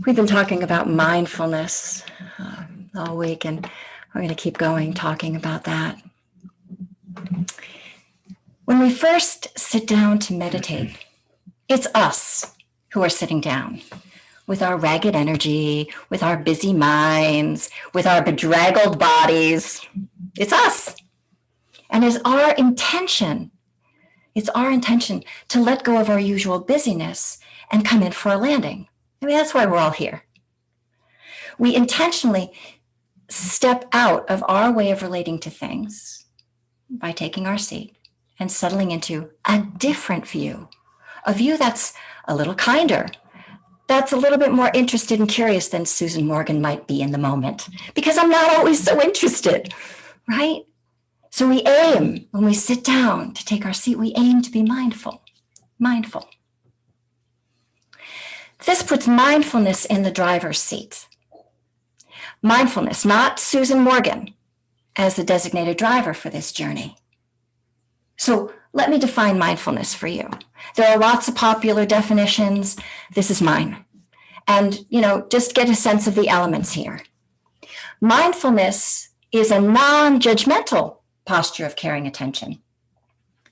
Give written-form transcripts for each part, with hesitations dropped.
We've been talking about mindfulness all week, and we're going to keep going talking about that. When we first sit down to meditate, it's us who are sitting down with our ragged energy, with our busy minds, with our bedraggled bodies. It's us. And it's our intention to let go of our usual busyness and come in for a landing. I mean, that's why we're all here. We intentionally step out of our way of relating to things by taking our seat and settling into a different view, a view that's a little kinder, that's a little bit more interested and curious than Susan Morgan might be in the moment, because I'm not always so interested, right? So we aim, when we sit down to take our seat, we aim to be mindful. This puts mindfulness in the driver's seat. Mindfulness, not Susan Morgan, as the designated driver for this journey. So let me define mindfulness for you. There are lots of popular definitions. This is mine. And, just get a sense of the elements here. Mindfulness is a non-judgmental posture of caring attention.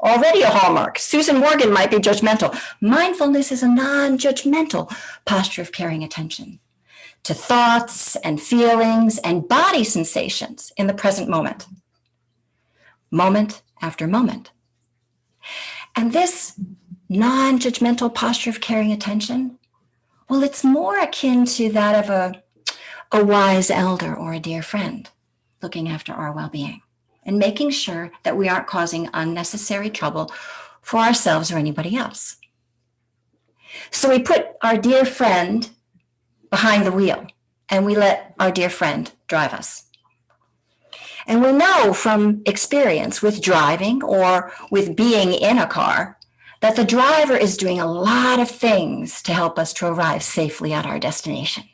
Already a hallmark. Susan Morgan might be judgmental. Mindfulness is a non-judgmental posture of caring attention to thoughts and feelings and body sensations in the present moment after moment. And this non-judgmental posture of caring attention, well, it's more akin to that of a wise elder or a dear friend looking after our well-being and making sure that we aren't causing unnecessary trouble for ourselves or anybody else. So we put our dear friend behind the wheel and we let our dear friend drive us. And we know from experience with driving or with being in a car that the driver is doing a lot of things to help us to arrive safely at our destination.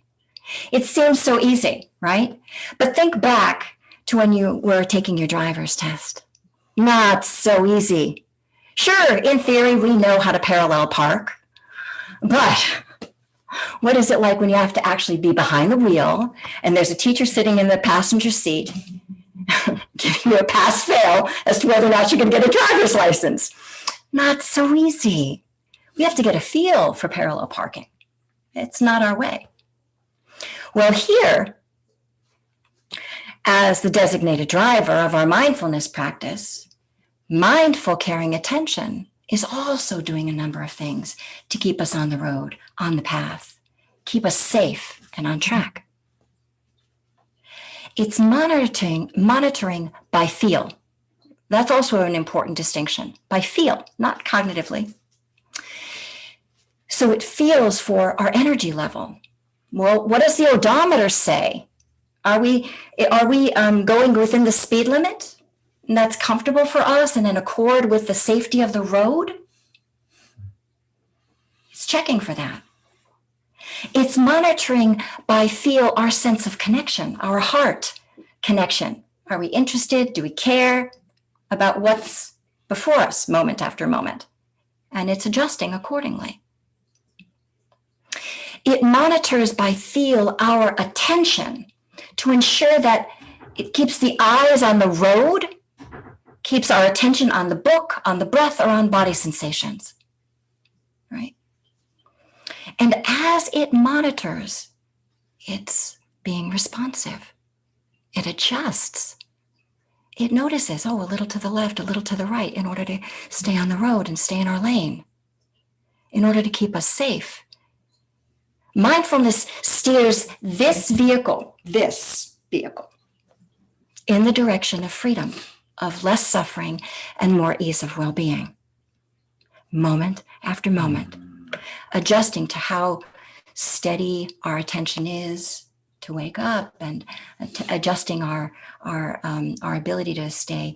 It seems so easy, right? But think back to when you were taking your driver's test. Not so easy. Sure, in theory, we know how to parallel park, but what is it like when you have to actually be behind the wheel and there's a teacher sitting in the passenger seat giving you a pass-fail as to whether or not you can get a driver's license? Not so easy. We have to get a feel for parallel parking. It's not our way. Well, here, as the designated driver of our mindfulness practice, mindful caring attention is also doing a number of things to keep us on the road, on the path, keep us safe and on track. It's monitoring by feel. That's also an important distinction. By feel, not cognitively. So it feels for our energy level. Well, what does the odometer say? Are we going within the speed limit? And that's comfortable for us and in accord with the safety of the road? It's checking for that. It's monitoring by feel our sense of connection, our heart connection. Are we interested? Do we care about what's before us moment after moment? And it's adjusting accordingly. It monitors by feel our attention to ensure that it keeps the eyes on the road, keeps our attention on the book, on the breath, or on body sensations, right? And as it monitors, it's being responsive. It adjusts. It notices, a little to the left, a little to the right, in order to stay on the road and stay in our lane, in order to keep us safe. Mindfulness steers this vehicle, in the direction of freedom, of less suffering, and more ease of well-being. Moment after moment, adjusting to how steady our attention is to wake up, and adjusting our ability to stay,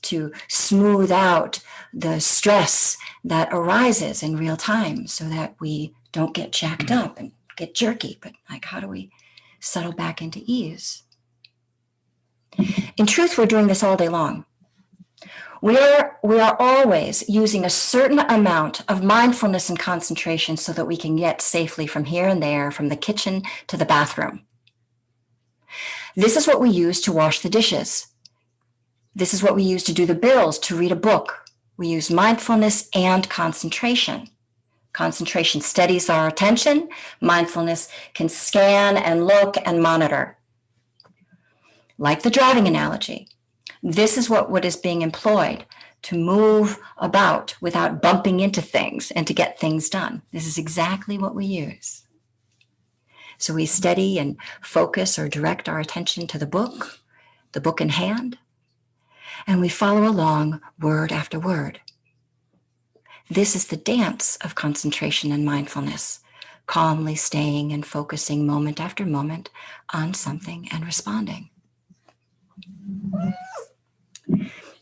to smooth out the stress that arises in real time so that we don't get jacked up and get jerky, but how do we settle back into ease? In truth, we're doing this all day long. We are always using a certain amount of mindfulness and concentration so that we can get safely from here and there, from the kitchen to the bathroom. This is what we use to wash the dishes. This is what we use to do the bills, to read a book. We use mindfulness and concentration. Concentration steadies our attention. Mindfulness can scan and look and monitor. Like the driving analogy, this is what is being employed to move about without bumping into things and to get things done. This is exactly what we use. So we steady and focus or direct our attention to the book in hand, and we follow along word after word. This is the dance of concentration and mindfulness, calmly staying and focusing moment after moment on something and responding.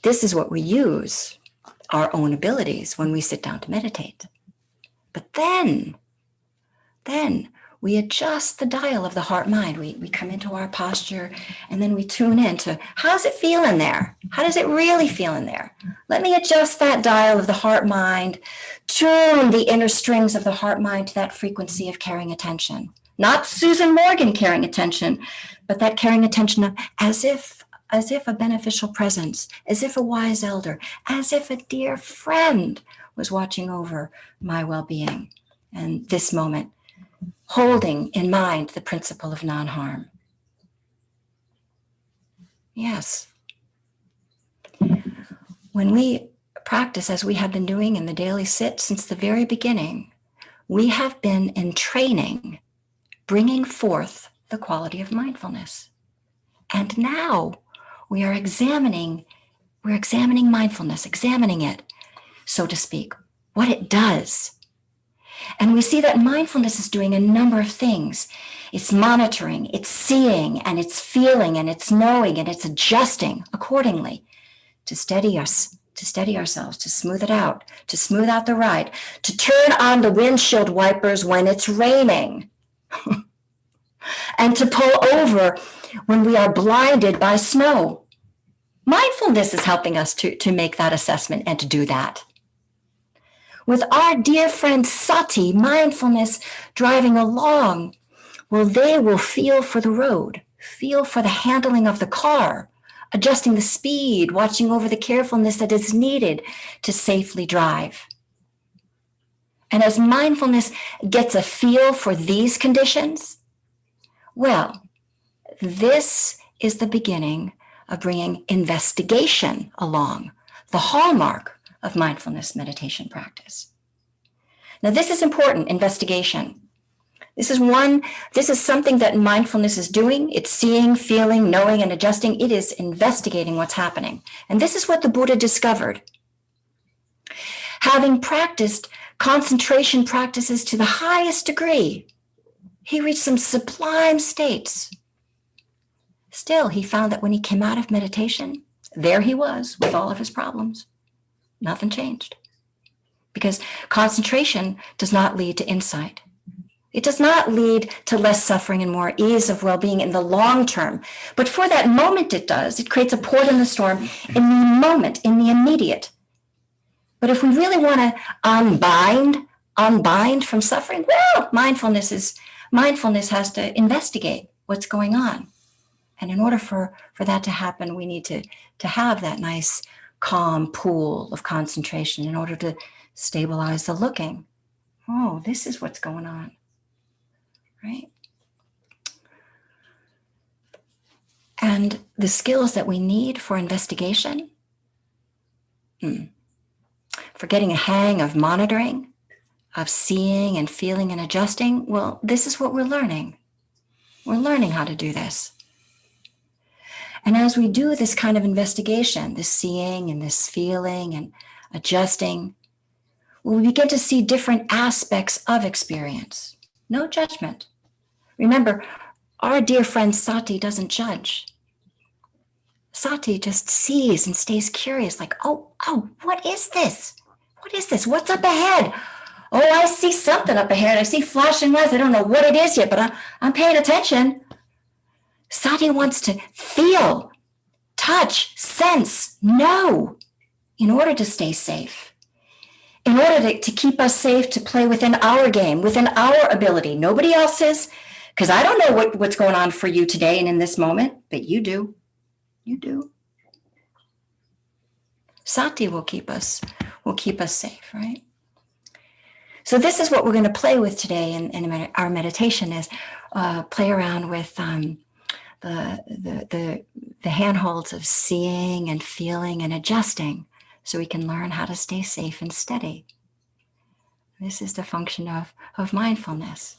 This is what we use, our own abilities, when we sit down to meditate. But then we adjust the dial of the heart-mind. We come into our posture, and then we tune in to, how's it feel in there? How does it really feel in there? Let me adjust that dial of the heart-mind, tune the inner strings of the heart-mind to that frequency of caring attention. Not Susan Morgan caring attention, but that caring attention of as if a beneficial presence, as if a wise elder, as if a dear friend was watching over my well-being. And this moment, holding in mind the principle of non-harm. Yes. When we practice as we have been doing in the daily sit since the very beginning, we have been in training, bringing forth the quality of mindfulness. And now we are examining mindfulness, examining it, so to speak, what it does. And we see that mindfulness is doing a number of things. It's monitoring, it's seeing, and it's feeling, and it's knowing, and it's adjusting accordingly to steady ourselves, to smooth it out, to smooth out the ride, to turn on the windshield wipers when it's raining, and to pull over when we are blinded by snow. Mindfulness is helping us to make that assessment and to do that. With our dear friend Sati, mindfulness driving along, well, they will feel for the road, feel for the handling of the car, adjusting the speed, watching over the carefulness that is needed to safely drive. And as mindfulness gets a feel for these conditions, well, this is the beginning of bringing investigation along, the hallmark of mindfulness meditation practice. Now, this is important, investigation. This is something that mindfulness is doing. It's seeing, feeling, knowing, and adjusting. It is investigating what's happening. And this is what the Buddha discovered. Having practiced concentration practices to the highest degree, he reached some sublime states. Still, he found that when he came out of meditation, there he was with all of his problems. Nothing changed. Because concentration does not lead to insight. It does not lead to less suffering and more ease of well-being in the long term. But for that moment it does. It creates a port in the storm in the moment, in the immediate. But if we really want to unbind from suffering, well, mindfulness has to investigate what's going on. And in order for that to happen, we need to have that nice calm pool of concentration in order to stabilize the looking. Oh, this is what's going on, right? And the skills that we need for investigation, for getting a hang of monitoring, of seeing and feeling and adjusting, well, this is what we're learning. We're learning how to do this. And as we do this kind of investigation, this seeing and this feeling and adjusting, well, we begin to see different aspects of experience. No judgment. Remember, our dear friend Sati doesn't judge. Sati just sees and stays curious, like, oh, what is this? What is this? What's up ahead? Oh, I see something up ahead. I see flashing lights. I don't know what it is yet, but I'm paying attention. Sati wants to feel, touch, sense, know. in order to stay safe, in order to keep us safe, to play within our game, within our ability, nobody else's, because I don't know what's going on for you today and in this moment, but you do. You do. Sati will keep us safe, right? So this is what we're going to play with today in our meditation, is play around with the handholds of seeing and feeling and adjusting, so we can learn how to stay safe and steady. This is the function of mindfulness.